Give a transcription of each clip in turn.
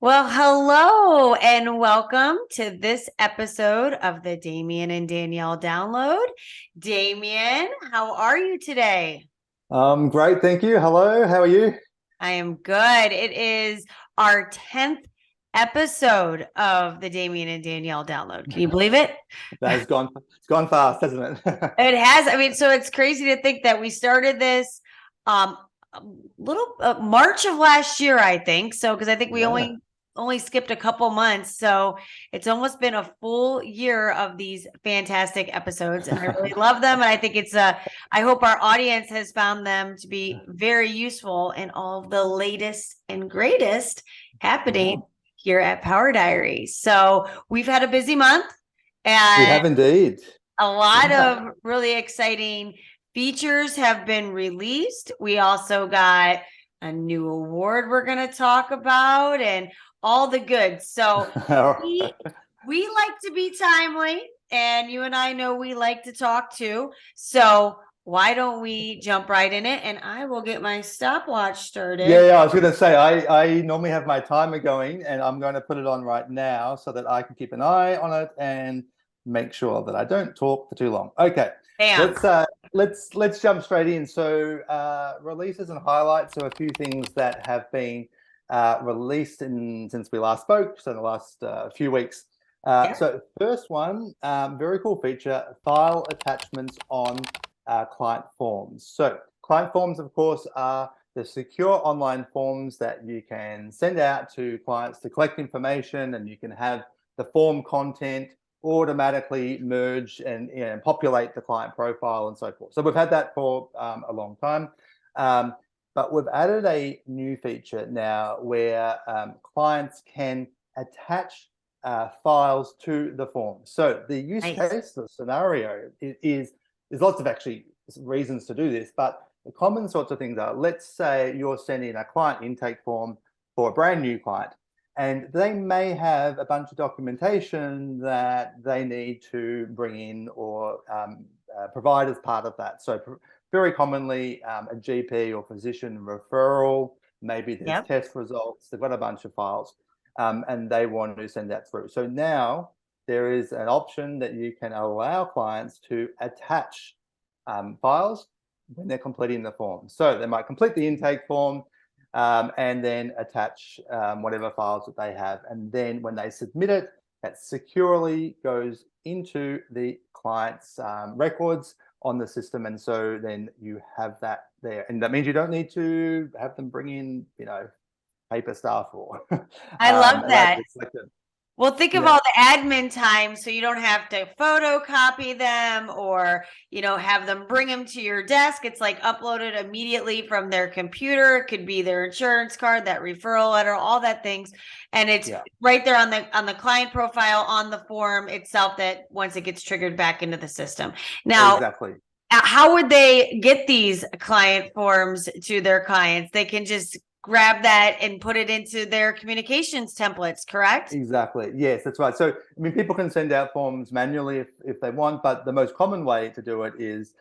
Well, hello and welcome to this episode of the Damien and Danielle download. Damien, how are you today? Great, thank you. Hello, how are you? I am good. It is our 10th episode of the Damien and Danielle download. Can you believe it? It's gone fast, hasn't it? It has. I mean, so it's crazy to think that we started this um a little March of last year, I think. So because I think we Yeah. only skipped a couple months. So it's almost been a full year of these fantastic episodes and I really love them and I think it's I hope our audience has found them to be very useful in all of the latest and greatest Yeah. happening here at Power Diaries. So we've had a busy month We and have indeed. a lot Yeah. of really exciting features have been released. We also got a new award we're going to talk about and all the goods. So we we like to be timely and you and I know we like to talk too. So why don't we jump right in it and I will get my stopwatch started. Yeah, I was going to say, I normally have my timer going and I'm going to put it on right now so that I can keep an eye on it and make sure that I don't talk for too long. Okay, Bam. let's let's jump straight in. So releases and highlights are a few things that have been released since we last spoke, so in the last few weeks. Yeah. So first one, very cool feature, file attachments on client forms. So client forms, of course, are the secure online forms that you can send out to clients to collect information, and you can have the form content automatically merge and populate the client profile and so forth. So we've had that for a long time. But we've added a new feature now where clients can attach files to the form. So the use Nice. case, the scenario is there's lots of actually reasons to do this, but the common sorts of things are, let's say you're sending a client intake form for a brand new client, and they may have a bunch of documentation that they need to bring in or provide as part of that. So very commonly a GP or physician referral, maybe there's Yep. test results, they've got a bunch of files and they want to send that through. So now there is an option that you can allow clients to attach files when they're completing the form. So they might complete the intake form and then attach whatever files that they have. And then when they submit it, that securely goes into the client's records on the system. And so then you have that there. And that means you don't need to have them bring in, paper stuff or I love allow it to that. be selected. Well, think of Yeah. all the admin time so you don't have to photocopy them or, have them bring them to your desk. It's like uploaded immediately from their computer. It could be their insurance card, that referral letter, all that things. And it's Yeah. right there on the client profile on the form itself that once it gets triggered back into the system. Now, Exactly. how would they get these client forms to their clients? They can just grab that and put it into their communications templates, correct? Exactly. Yes, that's right. So, I mean, people can send out forms manually if they want, but the most common way to do it is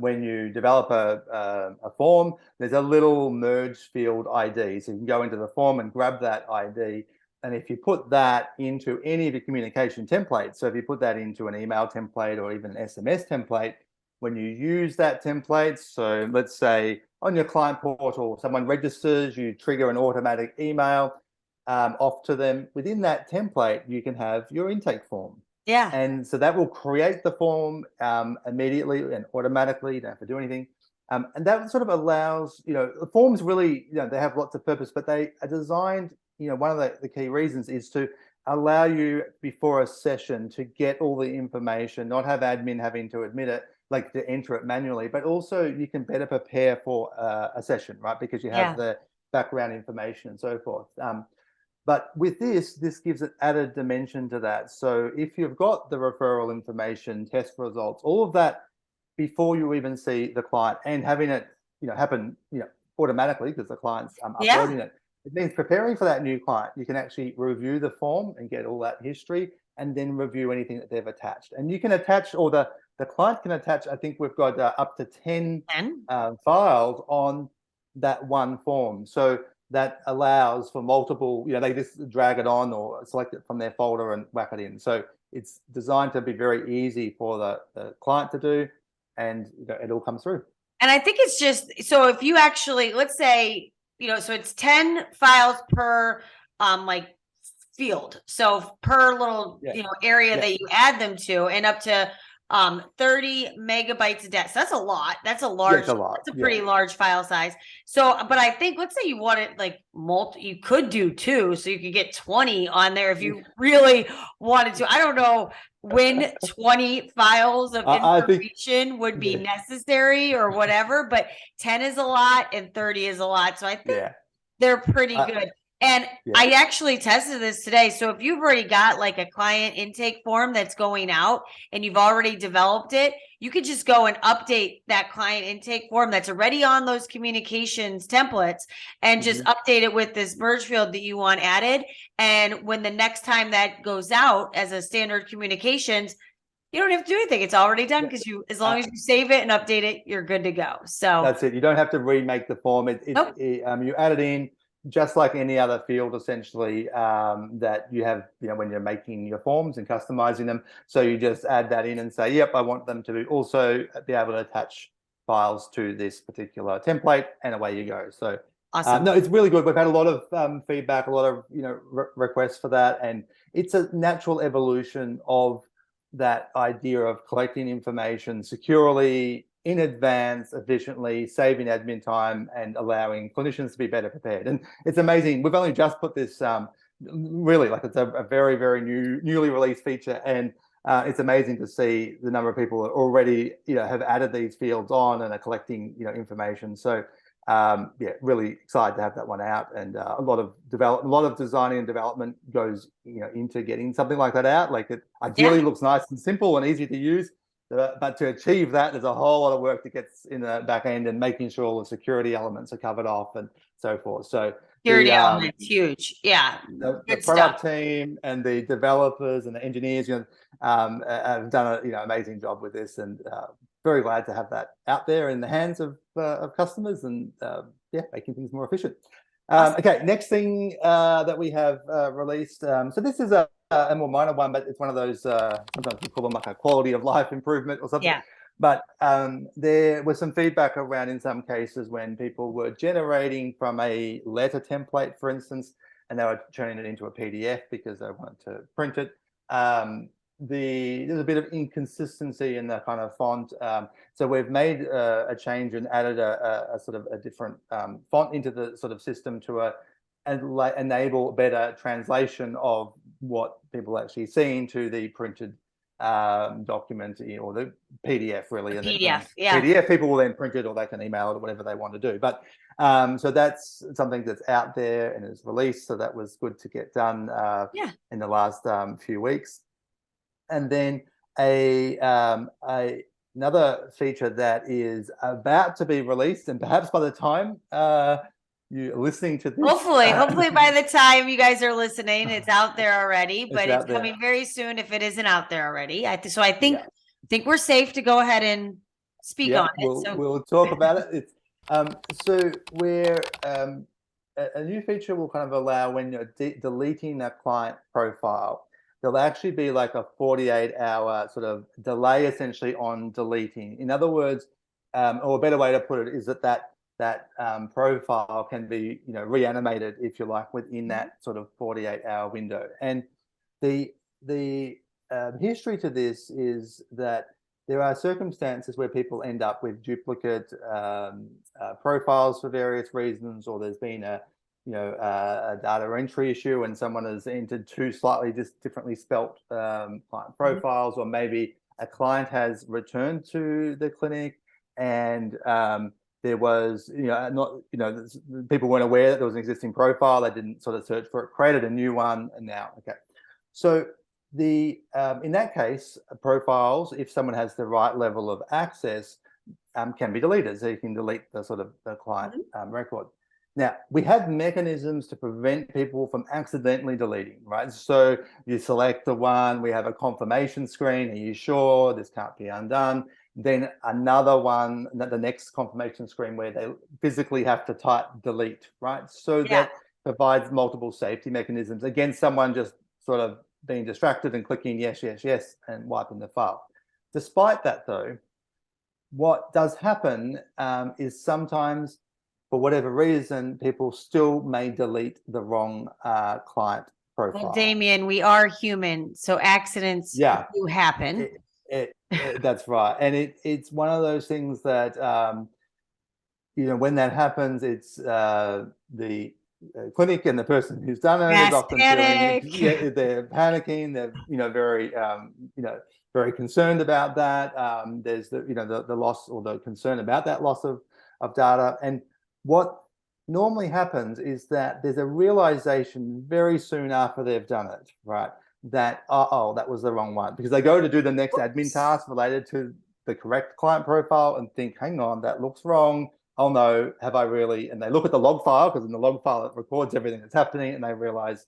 when you develop a form, there's a little merge field ID. So you can go into the form and grab that ID. And if you put that into any of your communication templates, so if you put that into an email template or even an SMS template, when you use that template, so let's say on your client portal, someone registers, you trigger an automatic email off to them. Within that template, you can have your intake form. Yeah. And so that will create the form immediately and automatically. You don't have to do anything. And that sort of allows, the forms really, they have lots of purpose, but they are designed, one of the key reasons is to allow you before a session to get all the information, not have admin having to admit it, like to enter it manually, but also you can better prepare for a session, right? Because you have Yeah. the background information and so forth. But with this gives an added dimension to that. So if you've got the referral information, test results, all of that before you even see the client and having it, happen, automatically because the client's Yeah. uploading it. It means preparing for that new client. You can actually review the form and get all that history and then review anything that they've attached. And you can attach, or the client can attach, I think we've got up to 10 And files on that one form. So that allows for multiple, they just drag it on or select it from their folder and whack it in. So it's designed to be very easy for the client to do, and it all comes through. And I think it's just, so if you actually, let's say, so it's 10 files per like field. So per little, area that you add them to, and up to 30 megabytes of data. So that's a lot. That's a large, that's a pretty large file size. So, but I think, let's say you want it like you could do 2, so you could get 20 on there if you really wanted to. I don't know when 20 files of information would be necessary or whatever, but 10 is a lot and 30 is a lot. So I think they're pretty good. And I actually tested this today. So if you've already got like a client intake form that's going out and you've already developed it, you could just go and update that client intake form that's already on those communications templates and just update it with this merge field that you want added. And when the next time that goes out as a standard communications, you don't have to do anything. It's already done, because as long as you save it and update it, you're good to go. So that's it. You don't have to remake the form. You add it in just like any other field, essentially, that you have, when you're making your forms and customizing them. So you just add that in and say, yep, I want them to also be able to attach files to this particular template, and away you go. So awesome. No, it's really good. We've had a lot of feedback, a lot of requests for that, and it's a natural evolution of that idea of collecting information securely, in advance, efficiently, saving admin time, and allowing clinicians to be better prepared. And it's amazing. We've only just put this, really, like, it's a very, very newly released feature, and it's amazing to see the number of people that already, have added these fields on and are collecting, information. So really excited to have that one out, and a lot of designing and development goes, into getting something like that out. Like, it ideally looks nice and simple and easy to use. But to achieve that, there's a whole lot of work that gets in the back end, and making sure all the security elements are covered off and so forth. So security elements, huge. Yeah. The product team and the developers and the engineers, have done an amazing job with this, and very glad to have that out there in the hands of customers, and making things more efficient. Awesome. Okay, next thing that we have released. So this is a more minor one, but it's one of those, sometimes we call them like a quality of life improvement or something. Yeah. But there was some feedback around, in some cases, when people were generating from a letter template, for instance, and they were turning it into a PDF because they wanted to print it. There's a bit of inconsistency in the kind of font. So we've made a change and added a sort of a different font into the sort of system to enable better translation of what people actually see into the printed document, or the PDF, really. The PDF, yeah. PDF, people will then print it, or they can email it, or whatever they want to do. But so that's something that's out there and is released. So that was good to get done in the last few weeks. And then another feature that is about to be released, and perhaps by the time you're listening to this, hopefully by the time you guys are listening, it's out there already. But it's coming very soon if it isn't out there already. I think we're safe to go ahead and speak on it. We'll talk about it. It's so we're a new feature will kind of allow, when you're deleting a client profile, there'll actually be like a 48-hour sort of delay, essentially, on deleting. In other words, or a better way to put it is that profile can be, reanimated, if you like, within that sort of 48-hour window. And the history to this is that there are circumstances where people end up with duplicate profiles for various reasons, or there's been a data entry issue and someone has entered two slightly differently spelt client profiles, or maybe a client has returned to the clinic and there was, people weren't aware that there was an existing profile. They didn't sort of search for it, created a new one, and now, okay. So in that case, profiles, if someone has the right level of access, can be deleted. So you can delete the sort of the client record. Now, we have mechanisms to prevent people from accidentally deleting, right? So you select the one, we have a confirmation screen. Are you sure this can't be undone? then another one, the next confirmation screen where they physically have to type delete, right? So that provides multiple safety mechanisms against someone just sort of being distracted and clicking yes, yes, yes, and wiping the file. Despite that, though, what does happen is sometimes, for whatever reason, people still may delete the wrong client profile. Well, Damien, we are human, so accidents do happen. That's right. And it's one of those things that, when that happens, it's the clinic and the person who's done it is often feeling, they're panicking. They're, very, very concerned about that. There's the loss or the concern about that loss of data. And what normally happens is that there's a realization very soon after they've done it, right? That, that was the wrong one, because they go to do the next admin task related to the correct client profile and think, hang on, that looks wrong. Oh no, have I really? And they look at the log file, because in the log file, it records everything that's happening, and they realize,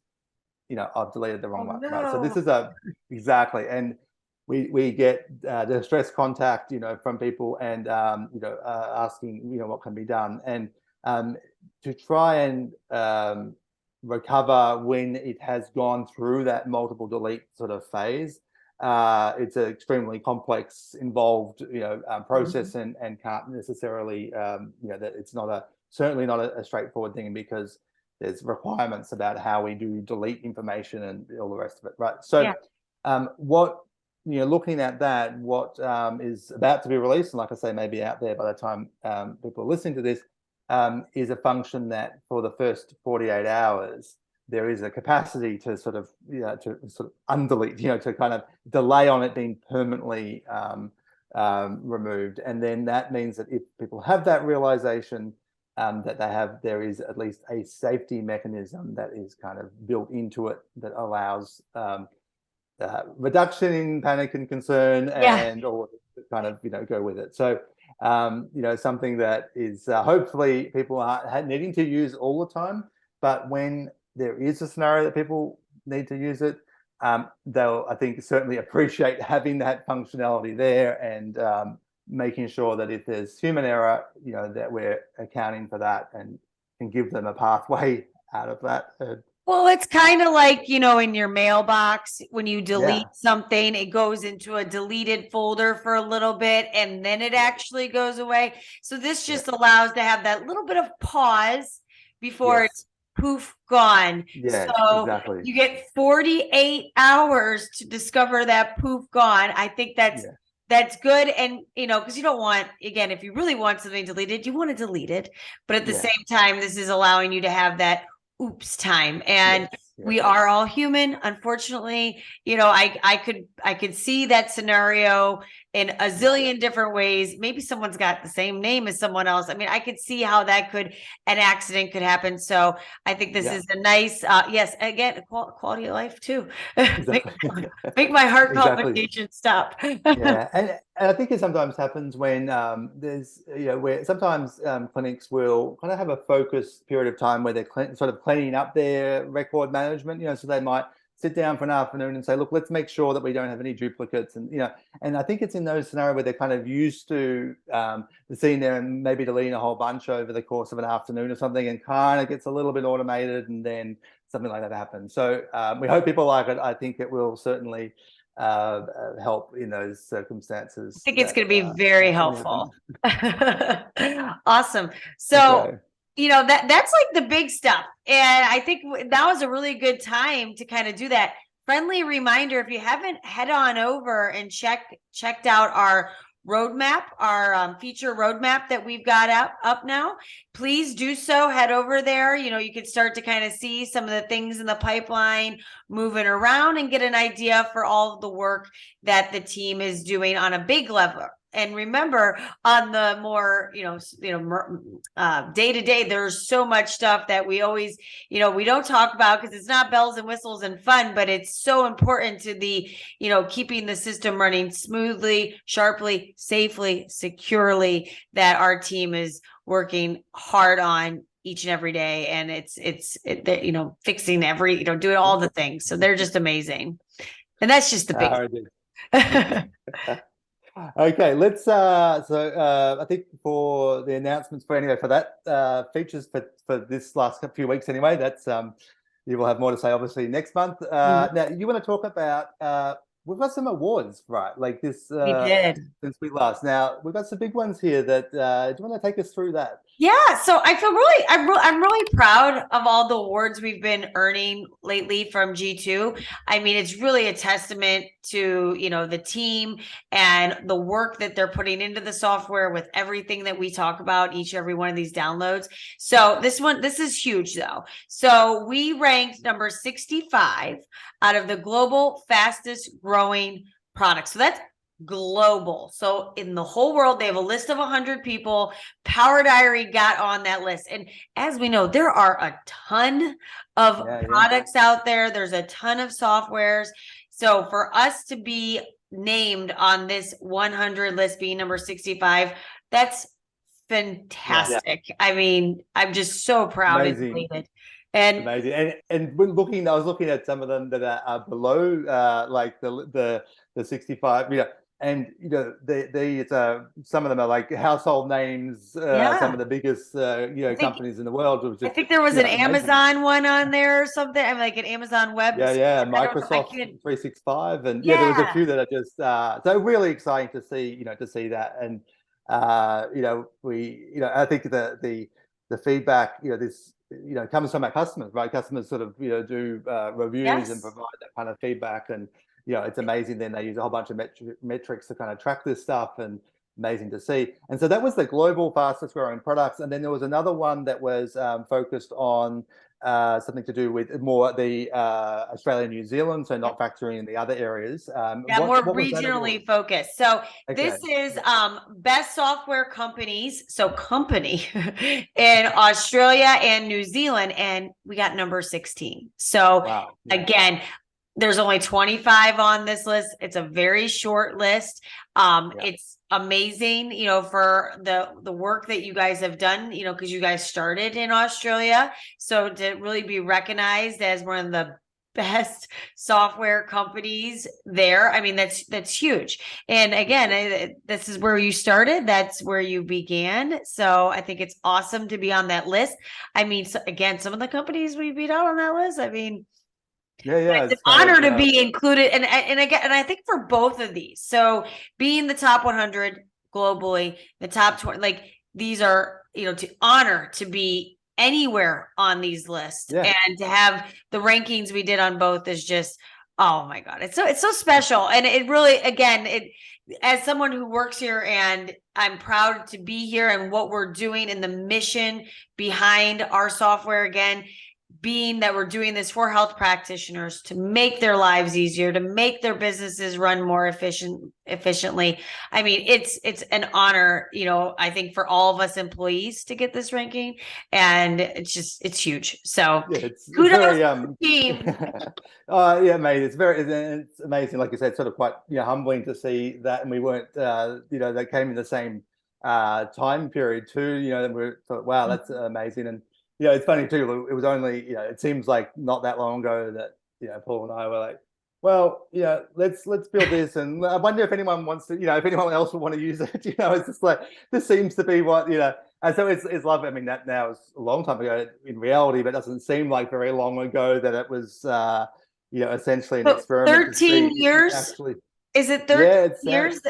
I've deleted the wrong one. No. Right? So this is exactly. And we get distress contact, from people and, asking, what can be done. And to try and recover when it has gone through that multiple delete sort of phase, it's an extremely complex, involved, process, and can't necessarily, that it's certainly not a straightforward thing, because there's requirements about how we do delete information and all the rest of it, right? So, what looking at that, what is about to be released, and like I say, maybe out there by the time people are listening to this, is a function that for the first 48 hours, there is a capacity to sort of, undelete, to kind of delay on it being permanently removed. And then that means that if people have that realization, that there is at least a safety mechanism that is kind of built into it that allows reduction in panic and concern, and or kind of go with it. So something that is hopefully people aren't needing to use all the time, but when there is a scenario that people need to use it, they'll, I think, certainly appreciate having that functionality there, and making sure that if there's human error, that we're accounting for that and can give them a pathway out of that. Well, it's kind of like, in your mailbox, when you delete something, it goes into a deleted folder for a little bit, and then it actually goes away. So this just allows to have that little bit of pause before it's poof, gone. So exactly. You get 48 hours to discover that poof, gone. I think that's good. And, because you don't want, again, if you really want something deleted, you want to delete it. But at the same time, this is allowing you to have that oops time. And we are all human, unfortunately. I could see that scenario in a zillion different ways. Maybe someone's got the same name as someone else. I mean, I could see how an accident could happen. So I think this is a nice, again, quality of life too. Exactly. make my heart palpitation stop. And I think it sometimes happens when there's, where sometimes clinics will kind of have a focused period of time where they're sort of cleaning up their record management, so they might sit down for an afternoon and say, look, let's make sure that we don't have any duplicates. And, and I think it's in those scenarios where they're kind of used to sitting there and maybe deleting a whole bunch over the course of an afternoon or something, and kind of gets a little bit automated, and then something like that happens. So we hope people like it. I think it will certainly help in those circumstances. I think it's going to be very helpful. Awesome. So, that's like the big stuff. And I think that was a really good time to kind of do that. Friendly reminder, if you haven't, head on over and checked out our roadmap, our feature roadmap that we've got up now. Please do so. Head over there. You can start to kind of see some of the things in the pipeline moving around and get an idea for all of the work that the team is doing on a big level. And remember, on the more, day to day, there's so much stuff that we always, we don't talk about because it's not bells and whistles and fun, but it's so important to the, keeping the system running smoothly, sharply, safely, securely, that our team is working hard on each and every day. And it's fixing doing all the things. So they're just amazing. And that's just the big. Okay, let's I think for the announcements for that features for this last few weeks anyway, that's you will have more to say obviously next month. Mhm. Now you want to talk about we've got some awards, right? Like this We did. since we last. Now we've got some big ones here that do you want to take us through that? Yeah, so I feel I'm really proud of all the awards we've been earning lately from G2. I mean, it's really a testament to, the team and the work that they're putting into the software with everything that we talk about each and every one of these downloads. So this is huge though. So we ranked number 65 out of the global fastest growing products. So that's global. So in the whole world, they have a list of 100 people. Power Diary got on that list. And as we know, there are a ton of products out there. There's a ton of softwares. So for us to be named on this 100 list, being number 65, that's fantastic. Yeah. I mean, I'm just so proud and elated. And amazing. And when I was looking at some of them that are below, like the 65, and it's some of them are like household names, some of the biggest companies in the world. It was just, I think there was an Amazon one on there or something. I'm like an Amazon Web. Microsoft 365, and there was a few that are just so really exciting to see that. And I think the feedback this comes from our customers, right? Customers sort of do reviews and provide that kind of feedback, and it's amazing. Then they use a whole bunch of metrics to kind of track this stuff, and amazing to see. And so that was the global fastest growing products. And then there was another one that was focused on something to do with more the Australia, New Zealand, so not factoring in the other areas. More regionally focused. So this is best software companies. So company in Australia and New Zealand, and we got number 16. So again, there's only 25 on this list. It's a very short list. It's amazing, for the work that you guys have done, because you guys started in Australia. So to really be recognized as one of the best software companies there, I mean, that's huge. And again, this is where you started. That's where you began. So I think it's awesome to be on that list. I mean, so again, some of the companies we beat out on that list, I mean, it's an honor to be included. And I think for both of these, so being the top 100 globally, the top 20, like these are, to honor to be anywhere on these lists, and to have the rankings we did on both is just, oh my God, it's so special. And it really, again, as someone who works here, and I'm proud to be here and what we're doing and the mission behind our software, again, being that we're doing this for health practitioners to make their lives easier, to make their businesses run more efficiently. I mean, it's an honor, I think, for all of us employees to get this ranking, and it's huge. So it's kudos very, to the team. Mate, it's amazing. Like you said, sort of quite humbling to see that, and we weren't they came in the same time period too. And we thought, wow, that's amazing. And it's funny too. It was only, it seems like not that long ago that, Paul and I were like, well, let's build this. And I wonder if anyone wants to, if anyone else would want to use it. It's just like, this seems to be what, and so it's lovely. I mean, that now is a long time ago in reality, but it doesn't seem like very long ago that it was, essentially an experiment. 13 years? Actually, is it 13 years?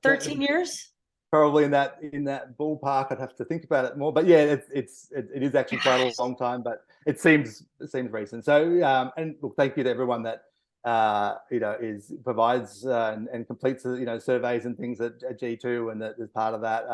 13 years? Probably in that ballpark. I'd have to think about it more, but it is actually quite a long time, but it seems recent. So and look, thank you to everyone that provides and completes surveys and things at G2, and that is part of that,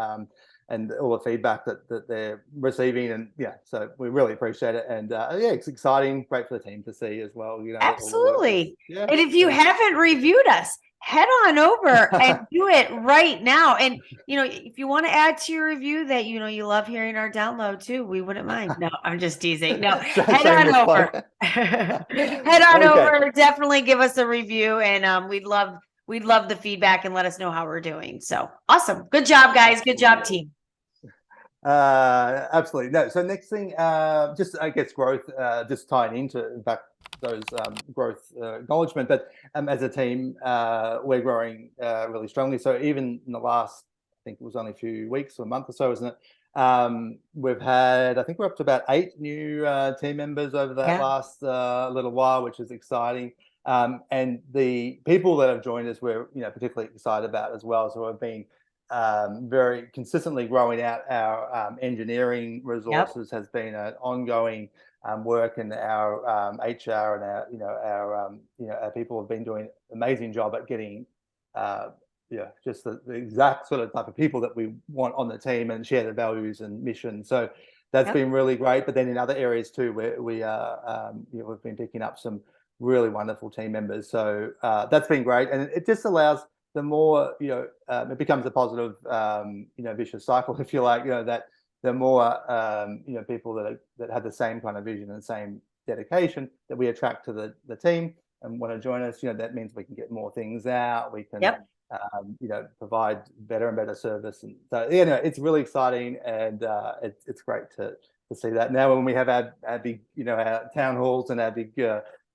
and all the feedback that they're receiving, and so we really appreciate it. And it's exciting, great for the team to see as well. Absolutely. And if you haven't reviewed us, head on over and do it right now. And if you want to add to your review that you love hearing our download too, we wouldn't mind. No, I'm just teasing. No, head on over. Head on over. Definitely give us a review, and we'd love the feedback, and let us know how we're doing. So awesome. Good job, guys. Good job, team. Absolutely. No. So next thing, just I guess growth, just tying into, in fact, growth acknowledgement. But as a team, we're growing really strongly. So even in the last, I think it was only a few weeks or a month or so, isn't it? We've had, I think we're up to about 8 new team members over that last little while, which is exciting. And the people that have joined us, we're particularly excited about as well. So we've been very consistently growing out our engineering resources. Has been an ongoing work, and our HR and our people have been doing an amazing job at getting just the exact sort of type of people that we want on the team and share the values and mission. So that's been really great. But then in other areas too, where we've been picking up some really wonderful team members. So that's been great, and it just allows, the more it becomes a positive vicious cycle, if you like. That the more people that have the same kind of vision and same dedication that we attract to the team and want to join us, that means we can get more things out. We can provide better and better service, and so it's really exciting, and it's great to see that now when we have our big our town halls and our big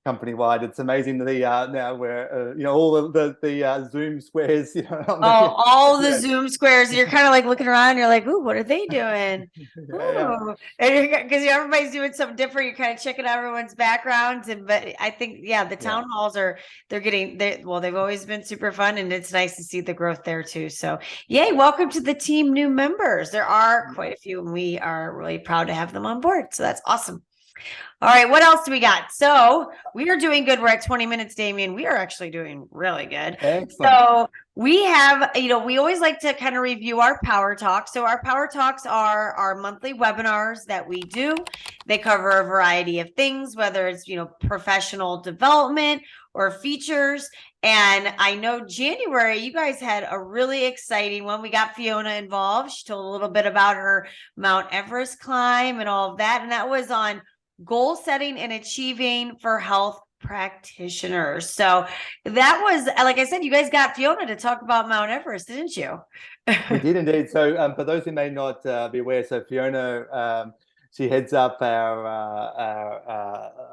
company wide. It's amazing now where all the Zoom squares. All the Zoom squares. You're kind of like looking around. You're like, ooh, what are they doing? Ooh, because everybody's doing something different. You're kind of checking out everyone's backgrounds, but I think the town halls they've always been super fun, and it's nice to see the growth there too. So yay, welcome to the team, new members. There are quite a few, and we are really proud to have them on board. So that's awesome. All right, what else do we got? So we are doing good. We're at 20 minutes, Damien. We are actually doing really good. Excellent. So we have, we always like to kind of review our Power Talks. So our Power Talks are our monthly webinars that we do. They cover a variety of things, whether it's, professional development or features. And I know January, you guys had a really exciting one. We got Fiona involved. She told a little bit about her Mount Everest climb and all of that. And that was on goal setting and achieving for health practitioners. So that was, like I said, you guys got Fiona to talk about Mount Everest, didn't you? We did indeed. So for those who may not be aware, so Fiona, she heads up our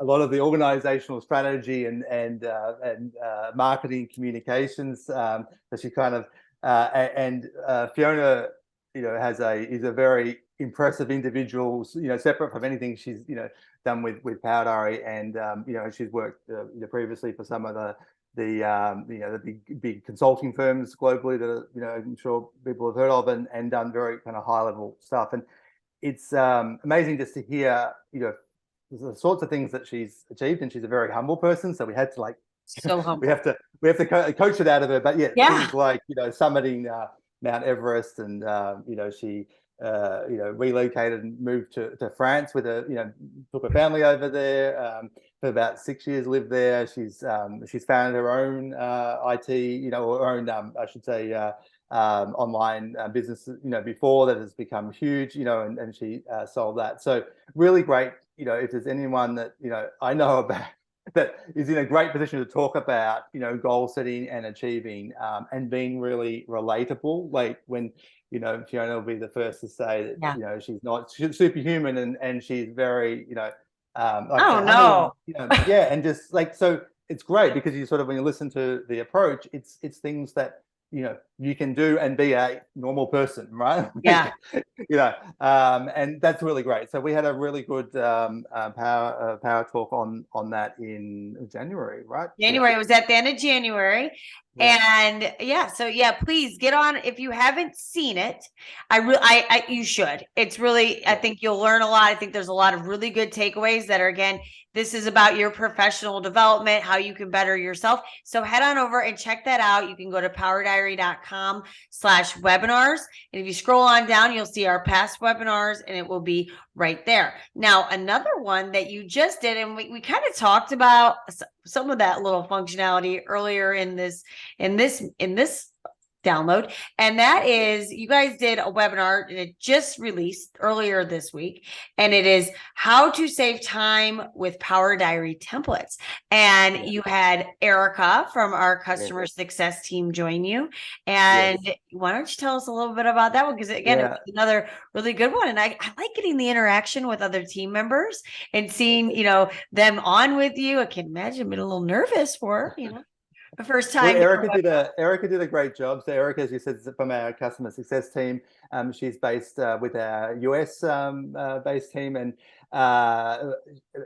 a lot of the organizational strategy and marketing communications. So she kind of Fiona, is a very impressive individual, separate from anything she's done with Power Diary, and she's worked previously for some of the big consulting firms globally that I'm sure people have heard of, and done very kind of high level stuff. And it's amazing just to hear the sorts of things that she's achieved, and she's a very humble person, so we had to so humble. we have to coach it out of her. But things like summiting Mount Everest, and she relocated and moved to France with took a family over there for about 6 years, lived there. She's founded her own IT, or own I should say online business before that has become huge, and she sold that. So really great, if there's anyone that I know about that is in a great position to talk about goal setting and achieving, and being really relatable. Like when Fiona will be the first to say that she's not superhuman, and she's very and just so it's great because you sort of, when you listen to the approach, it's things that you can do and be a normal person, right? And that's really great. So we had a really good power talk on that in January, right? January. It was at the end of January. And please get on. If you haven't seen it, you should. It's really, I think you'll learn a lot. I think there's a lot of really good takeaways that are, again, this is about your professional development, how you can better yourself. So head on over and check that out. You can go to powerdiary.com/webinars. And if you scroll on down, you'll see our past webinars, and it will be right there. Now, another one that you just did, and we kind of talked about some of that little functionality earlier in this download. And that is, you guys did a webinar and it just released earlier this week. And it is how to save time with Power Diary templates. And you had Erica from our customer success team join you. And why don't you tell us a little bit about that one? Because again, it was another really good one. And I like getting the interaction with other team members and seeing, them on with you. I can imagine being a little nervous for, the first time. Well, Erica did a great job. So Erica, as you said, is from our customer success team. She's based with our US based team, and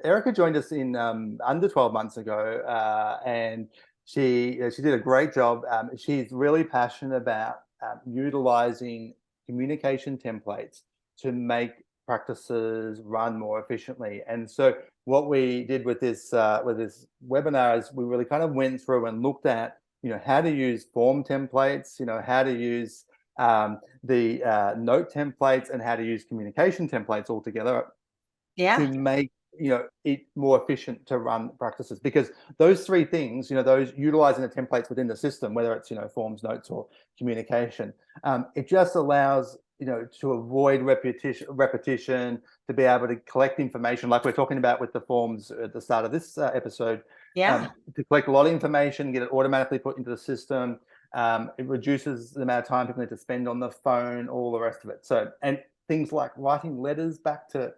Erica joined us in under 12 months ago, and she did a great job. She's really passionate about utilizing communication templates to make practices run more efficiently. And so what we did with this webinar is we really kind of went through and looked at, how to use form templates, how to use the note templates, and how to use communication templates all together to make it more efficient to run practices. Because those three things, those utilizing the templates within the system, whether it's forms, notes, or communication, it just allows to avoid repetition, to be able to collect information like we're talking about with the forms at the start of this episode. To collect a lot of information, get it automatically put into the system. It reduces the amount of time people need to spend on the phone, all the rest of it. So, and things like writing letters back to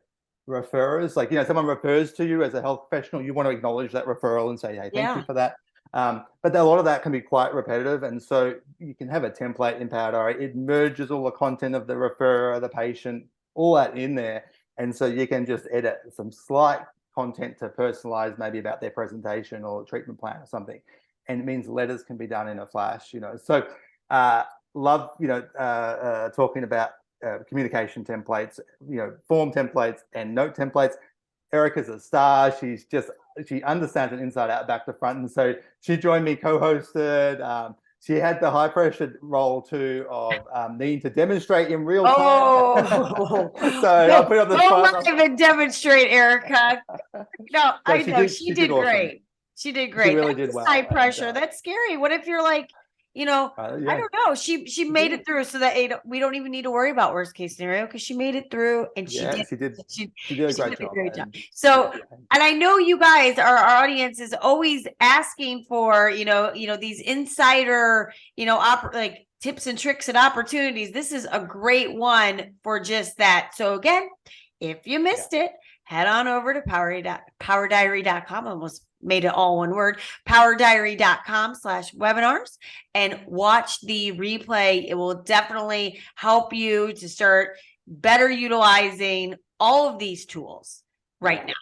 referrers, like someone refers to you as a health professional, you want to acknowledge that referral and say, hey, thank you for that. But a lot of that can be quite repetitive, and so you can have a template in Power Diary. It merges all the content of the referrer, the patient, all that in there, and so you can just edit some slight content to personalize, maybe about their presentation or treatment plan or something, and it means letters can be done in a flash. So love talking about communication templates, form templates and note templates. Erica's a star. She understands it inside out, back to front. And so she joined me, co-hosted. She had the high pressure role too of needing to demonstrate in real time. Oh, so I put up the spot. Don't even demonstrate, Erica. No, I know she did awesome. great. She did great. She really did well. High pressure. That's scary. What if you're like, I don't know. She made it through, so that we don't even need to worry about worst case scenario, because she made it through, and she did a great job. So, and I know you guys, our audience is always asking for these insider like tips and tricks and opportunities. This is a great one for just that. So again, if you missed it, head on over to powerdiary.com. Almost made it all one word, powerdiary.com/webinars, and watch the replay. It will definitely help you to start better utilizing all of these tools right now.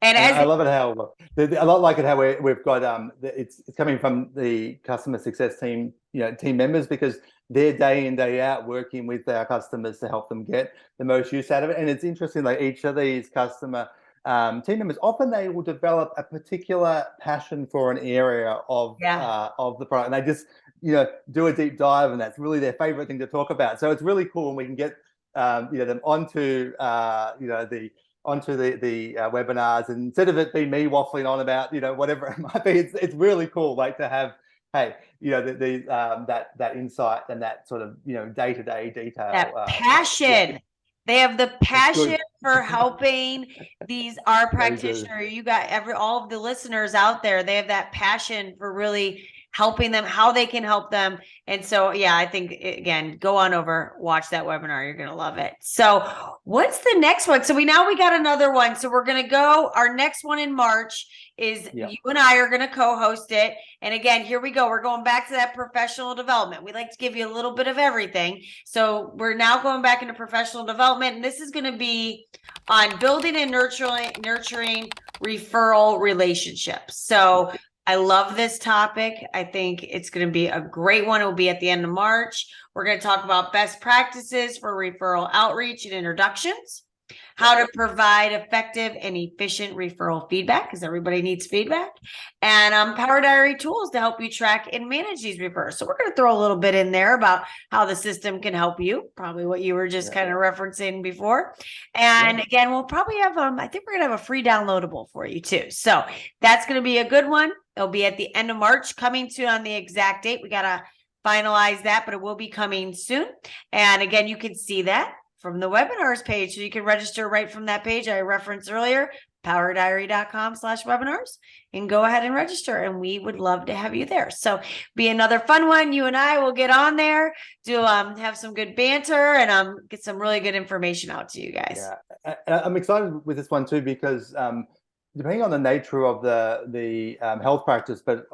And I love it how a lot like it how we've got it's coming from the customer success team, team members, because they're day in, day out working with our customers to help them get the most use out of it. And it's interesting, like each of these customer team members, often they will develop a particular passion for an area of the product, and they just do a deep dive, and that's really their favorite thing to talk about. So it's really cool when we can get them onto onto the webinars, and instead of it being me waffling on about whatever it might be, it's really cool, like to have that insight and that sort of day-to-day detail, that passion. They have the passion for helping our practitioner. You got all of the listeners out there. They have that passion for really helping them, how they can help them. And so, I think, again, go on over, watch that webinar. You're going to love it. So what's the next one? So we got another one. So we're going to go, our next one in March is you and I are going to co-host it. And again, here we go. We're going back to that professional development. We like to give you a little bit of everything. So we're now going back into professional development. And this is going to be on building and nurturing referral relationships. So I love this topic. I think it's going to be a great one. It will be at the end of March. We're going to talk about best practices for referral outreach and introductions, how to provide effective and efficient referral feedback, because everybody needs feedback, and Power Diary tools to help you track and manage these referrals. So we're going to throw a little bit in there about how the system can help you, probably what you were just kind of referencing before. And again, we'll probably have, I think we're going to have a free downloadable for you too. So that's going to be a good one. It'll be at the end of March, coming soon on the exact date. We got to finalize that, but it will be coming soon. And again, you can see that from the webinars page. So you can register right from that page I referenced earlier, powerdiary.com/webinars, and go ahead and register. And we would love to have you there. So be another fun one. You and I will get on there, do have some good banter, and get some really good information out to you guys. Yeah, I'm excited with this one too, because depending on the nature of the health practice, but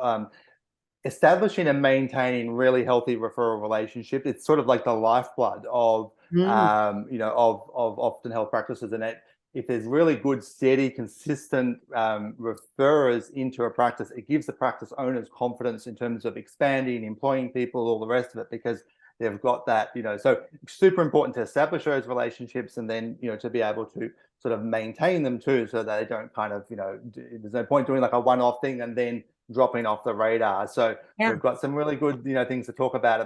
establishing and maintaining really healthy referral relationships, it's sort of like the lifeblood of of often health practices. And if there's really good, steady, consistent referrers into a practice, it gives the practice owners confidence in terms of expanding, employing people, all the rest of it, because they've got that, so super important to establish those relationships, and then, to be able to sort of maintain them too, so that they don't kind of, there's no point doing like a one-off thing and then dropping off the radar. So we've got some really good, things to talk about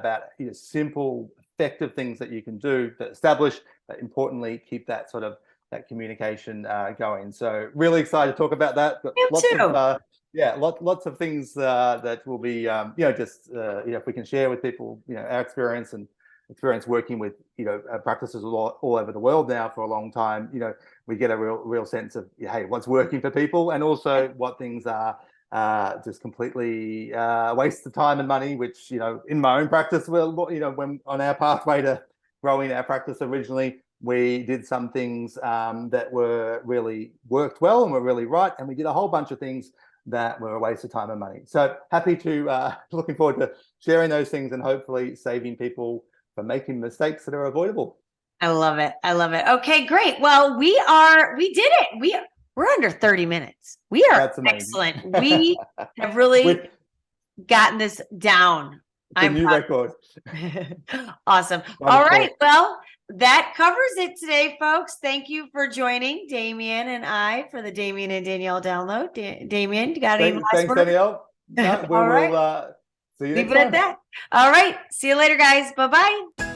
simple, effective things that you can do to establish, but importantly, keep that sort of that communication going. So really excited to talk about that. But lots of things that will be, if we can share with people, our experience working with, practices all over the world now for a long time. We get a real sense of, hey, what's working for people, and also what things are just completely a waste of time and money, which, in my own practice, when on our pathway to growing our practice originally, we did some things that really worked well and were really right, and we did a whole bunch of things that were a waste of time and money. So happy to looking forward to sharing those things and hopefully saving people from making mistakes that are avoidable. I love it. Okay, great. Well, we did it. We're under 30 minutes. We are excellent. We have really gotten this down. I'm new record. Awesome. Wonderful. All right. Well, that covers it today, folks. Thank you for joining Damien and I for the Damien and Danielle download. Damien, you got any last Thanks, word? Danielle. No, we will see you next time. Leave it at that. All right. See you later, guys. Bye-bye.